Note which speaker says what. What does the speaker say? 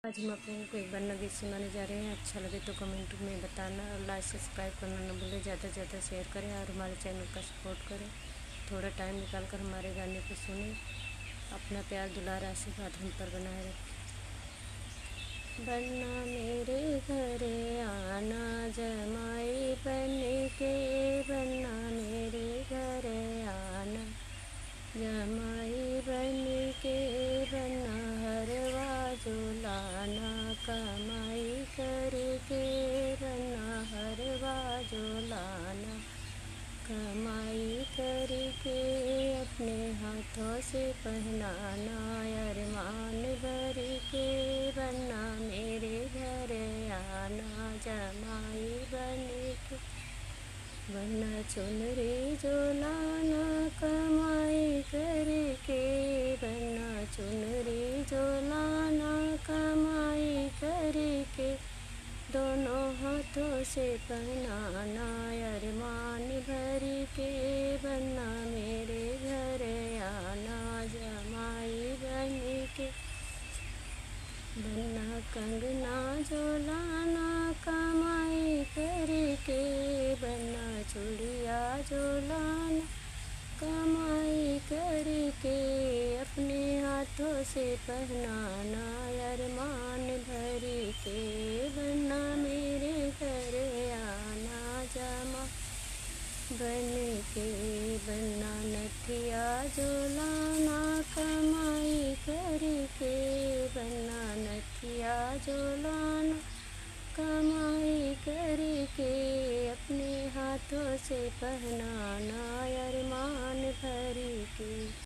Speaker 1: आज हम आप लोगों को एक बार नगीत सुनाने जा रहे हैं। अच्छा लगे तो कमेंट में बताना और लाइक सब्सक्राइब करना न भूलें। ज़्यादा से ज़्यादा शेयर करें और हमारे चैनल का सपोर्ट करें। थोड़ा टाइम निकाल कर हमारे गाने को सुनें। अपना प्यार दुलार आशीर्वाद हम पर बनाए रखें। बन्ना मेरे घरे आना जमाई बन के, बन्ना मेरे घरे आना जमाई बन के, बन्ना हरवा झुलाना कमाई करके, बन्ना हरवा झुलाना कमाई करके, अपने हाथों से पहनाना अरमान भर के, बन्ना मेरे घर आना जमाई बन के, बन्ना चुनरी झुलाना कमाई करके, बन्ना चुनरी झुलाना कमाई करके, दोनों हाथों से पहनाना अरमान भर के, बन्ना मेरे घर आना जमाई बन के, बन्ना कंगना झुलाना कमाई करके, बन्ना चूड़िया झुलाना कमाई करके, अपने हाथों से पहनाना अरमान भर के, बन्ना मेरे घर आना जमा बन के, बन्ना नथिया झुलाना